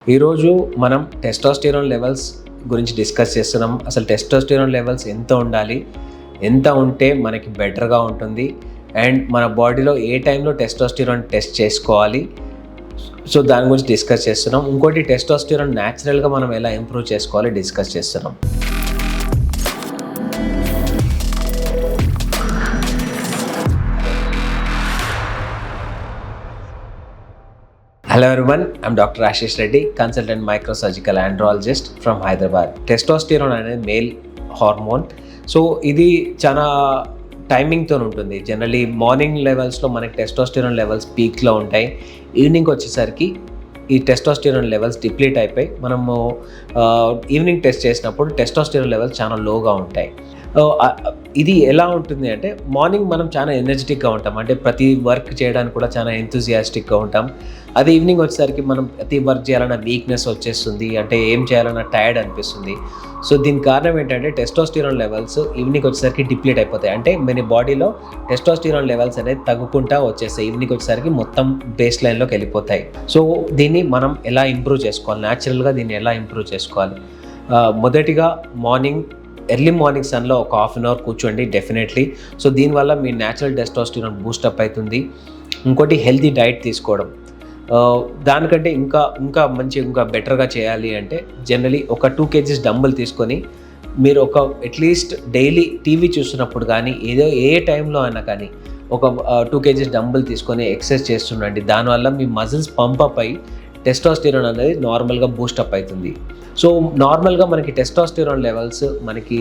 ఈరోజు మనం testosterone levels గురించి డిస్కస్ చేస్తున్నాం. అసలు టెస్టోస్టెరాన్ లెవెల్స్ ఎంత ఉండాలి, ఎంత ఉంటే మనకి బెటర్గా ఉంటుంది, అండ్ మన బాడీలో ఏ టైంలో టెస్టోస్టెరాన్ టెస్ట్ చేసుకోవాలి, సో దాని గురించి డిస్కస్ చేస్తున్నాం. ఇంకోటి టెస్టోస్టెరాన్ న్యాచురల్గా మనం ఎలా ఇంప్రూవ్ చేసుకోవాలి డిస్కస్ చేస్తున్నాం. Hello everyone, I'm Dr. Ashish Reddy, consultant microsurgical andrologist from Hyderabad. Testosterone అనేది మేల్ హార్మోన్. సో ఇది చాలా టైమింగ్తో ఉంటుంది. జనరలీ మార్నింగ్ లెవెల్స్లో మనకి టెస్టోస్టెరాన్ లెవెల్స్ పీక్లో ఉంటాయి. ఈవినింగ్ వచ్చేసరికి ఈ టెస్టోస్టెరాన్ లెవెల్స్ డిప్లీట్ అయిపోయి మనము ఈవినింగ్ టెస్ట్ చేసినప్పుడు టెస్టోస్టెరాన్ లెవెల్స్ చాలా లోగా ఉంటాయి. ఇది ఎలా ఉంటుంది అంటే మార్నింగ్ మనం చాలా ఎనర్జెటిక్గా ఉంటాం, అంటే ప్రతి వర్క్ చేయడానికి కూడా చాలా ఎంతూజియాస్టిక్గా ఉంటాం. అదే ఈవినింగ్ వచ్చేసరికి మనం ప్రతి వర్క్ చేయాలన్న వీక్నెస్ వచ్చేస్తుంది, అంటే ఏం చేయాలన్న టైర్డ్ అనిపిస్తుంది. సో దీనికి కారణం ఏంటంటే టెస్టోస్టెరాన్ లెవెల్స్ ఈవినింగ్ వచ్చేసరికి డిప్లీట్ అయిపోతాయి, అంటే మన బాడీలో టెస్టోస్టెరాన్ లెవెల్స్ అనేది తగ్గుకుంటా వచ్చేస్తాయి. ఈవినింగ్ వచ్చేసరికి మొత్తం బేస్ లైన్లోకి వెళ్ళిపోతాయి. సో దీన్ని మనం ఎలా ఇంప్రూవ్ చేసుకోవాలి, న్యాచురల్గా దీన్ని ఎలా ఇంప్రూవ్ చేసుకోవాలి? మొదటిగా ఎర్లీ మార్నింగ్ సన్లో ఒక హాఫ్ అన్ అవర్ కూర్చోండి డెఫినెట్లీ. సో దీనివల్ల మీ న్యాచురల్ టెస్టోస్టెరాన్ బూస్టప్ అవుతుంది. ఇంకోటి హెల్తీ డైట్ తీసుకోవడం. దానికంటే ఇంకా ఇంకా బెటర్గా చేయాలి అంటే జనరలీ ఒక 2 kgs డంబుల్ తీసుకొని మీరు అట్లీస్ట్ డైలీ టీవీ చూస్తున్నప్పుడు కానీ ఏ టైంలో అయినా కానీ ఒక 2 kgs డంబుల్ తీసుకొని ఎక్సర్సైజ్ చేస్తుండండి. దానివల్ల మీ మజిల్స్ పంపప్ అయ్యి టెస్టోస్టెరాన్ అనేది నార్మల్గా బూస్టప్ అవుతుంది. సో నార్మల్గా మనకి టెస్టోస్టెరాన్ లెవెల్స్ మనకి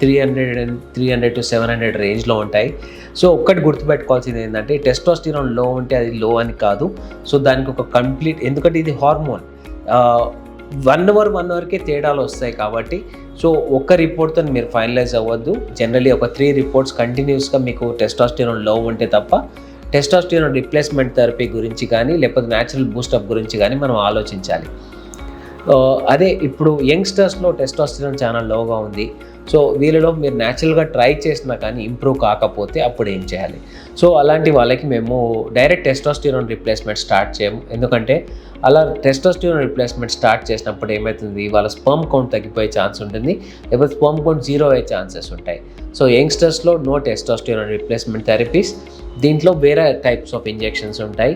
300 to 700 రేంజ్లో ఉంటాయి. సో ఒక్కటి గుర్తుపెట్టుకోవాల్సింది ఏంటంటే టెస్టోస్టెరాన్ లో ఉంటే అది లో అని కాదు. సో దానికి ఒక ఎందుకంటే ఇది హార్మోన్, 1 అవర్కే తేడాలు వస్తాయి కాబట్టి సో ఒక్క రిపోర్ట్తో మీరు ఫైనలైజ్ అవ్వద్దు. జనరలీ ఒక 3 రిపోర్ట్స్ కంటిన్యూస్గా మీకు టెస్టోస్టెరాన్ లో ఉంటే తప్ప టెస్టోస్టెరాన్ రిప్లేస్మెంట్ థెరపీ గురించి కానీ లేకపోతే న్యాచురల్ బూస్టప్ గురించి కానీ మనం ఆలోచించాలి. అదే ఇప్పుడు యంగ్స్టర్స్లో టెస్టోస్టెరాన్ చాలా లోగా ఉంది. సో వీళ్ళలో మీరు న్యాచురల్గా ట్రై చేసినా కానీ ఇంప్రూవ్ కాకపోతే అప్పుడు ఏం చేయాలి? సో అలాంటి వాళ్ళకి మేము డైరెక్ట్ టెస్టోస్టెరాన్ రిప్లేస్మెంట్ స్టార్ట్ చేయము. ఎందుకంటే అలా టెస్టోస్టెరాన్ రిప్లేస్మెంట్ స్టార్ట్ చేసినప్పుడు ఏమవుతుంది, వాళ్ళ స్పర్మ్ కౌంట్ తగ్గిపోయే ఛాన్స్ ఉంటుంది, లేకపోతే స్పర్మ్ కౌంట్ 0 అయ్యే ఛాన్సెస్ ఉంటాయి. సో యంగ్స్టర్స్లో నో టెస్టోస్టెరాన్ రిప్లేస్మెంట్ థెరపీస్. దీంట్లో వేరే టైప్స్ ఆఫ్ ఇంజెక్షన్స్ ఉంటాయి.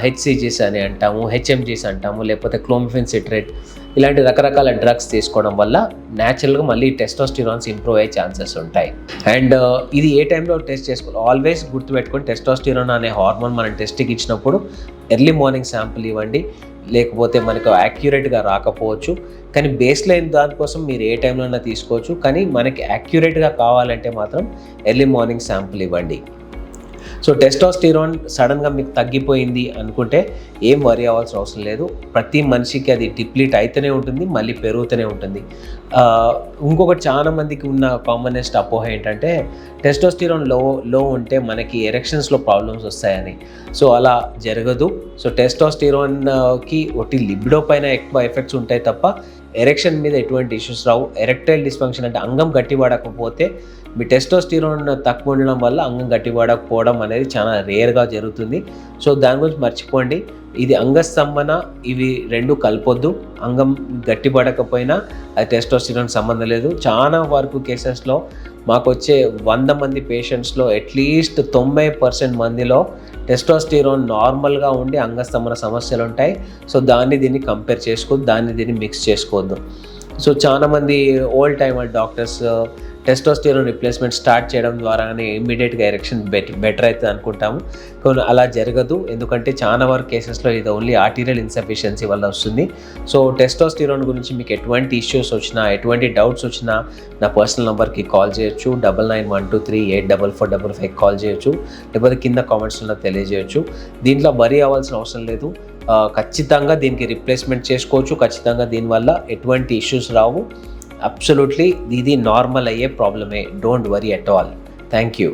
హెచ్సిజీస్ అని అంటాము, హెచ్ఎంజీస్ అంటాము, లేకపోతే క్లోమిఫెన్ సిట్రేట్, ఇలాంటి రకరకాల డ్రగ్స్ తీసుకోవడం వల్ల న్యాచురల్గా మళ్ళీ టెస్టోస్టెరాన్స్ ఇంప్రూవ్ అయ్యే ఛాన్సెస్ ఉంటాయి. అండ్ ఇది ఏ టైంలో టెస్ట్ చేసుకోవాలి ఆల్వేస్ గుర్తుపెట్టుకొని, టెస్టోస్టెరాన్ అనే హార్మోన్ మనం టెస్ట్కి ఇచ్చినప్పుడు ఎర్లీ మార్నింగ్ శాంపుల్ ఇవ్వండి. లేకపోతే మనకు యాక్యురేట్గా రాకపోవచ్చు, కానీ బేస్ లైన్ దానికోసం మీరు ఏ టైంలో అయినా తీసుకోవచ్చు. కానీ మనకి యాక్యురేట్గా కావాలంటే మాత్రం ఎర్లీ మార్నింగ్ శాంపుల్ ఇవ్వండి. సో టెస్టోస్టెరాన్ సడన్గా మీకు తగ్గిపోయింది అనుకుంటే ఏం వరీ అవ్వాల్సిన అవసరం లేదు. ప్రతి మనిషికి అది డిప్లీట్ అయితేనే ఉంటుంది, మళ్ళీ పెరుగుతూనే ఉంటుంది. ఇంకొకటి చాలా మందికి ఉన్న కామనెస్ట్ అపోహ ఏంటంటే టెస్టోస్టెరాన్ లో ఉంటే మనకి ఎరెక్షన్స్లో ప్రాబ్లమ్స్ వస్తాయని. సో అలా జరగదు. సో టెస్టోస్టెరాన్కి ఒకటి లిబిడో పైన ఎక్కువ ఎఫెక్ట్స్ ఉంటాయి తప్ప ఎరెక్షన్ మీద ఎటువంటి ఇష్యూస్ రావు. ఎరెక్టైల్ డిస్ఫంక్షన్ అంటే అంగం గట్టిపడకపోతే, మీ టెస్టోస్టెరాన్ తక్కువ ఉండడం వల్ల అంగం గట్టిపడకపోవడం అనేది చాలా రేర్గా జరుగుతుంది. సో దాని గురించి మర్చిపోండి. ఇది అంగస్తంభన, ఇవి రెండు కలపొద్దు. అంగం గట్టిపడకపోయినా అది టెస్టోస్టెరాన్ సంబంధం లేదు. చాలా వరకు కేసెస్లో మాకు వచ్చే 100 మంది పేషెంట్స్లో అట్లీస్ట్ 90% మందిలో టెస్టోస్టెరాన్ నార్మల్గా ఉండి అంగస్తంభన సమస్యలు ఉంటాయి. సో దీన్ని కంపేర్ చేసుకోవద్దు, దీన్ని మిక్స్ చేసుకోవద్దు. సో చాలామంది old timer doctors testosterone replacement start చేయడం ద్వారానే ఇమ్మీడియట్గా ఎరెక్షన్ బెటర్ అవుతుంది అనుకుంటాము. కానీ అలా జరగదు. ఎందుకంటే చాలా వరకు కేసెస్లో ఇది ఓన్లీ ఆర్టీరియల్ ఇన్సఫిషియన్సీ వల్ల వస్తుంది. సో టెస్టోస్టెరాన్ గురించి మీకు ఎటువంటి ఇష్యూస్ వచ్చినా, ఎటువంటి డౌట్స్ వచ్చినా నా పర్సనల్ నెంబర్కి కాల్ చేయొచ్చు. 9912384455 కాల్ చేయొచ్చు, లేకపోతే కింద కామెంట్స్లో తెలియజేయచ్చు. దీంట్లో వరీ అవ్వాల్సిన అవసరం లేదు. ఖచ్చితంగా దీనికి రిప్లేస్మెంట్ చేసుకోవచ్చు. ఖచ్చితంగా దీనివల్ల ఎటువంటి ఇష్యూస్ రావు. అబ్సల్యూట్లీ ఇది నార్మల్ అయ్యే ప్రాబ్లమే. Don't worry at all. Thank you.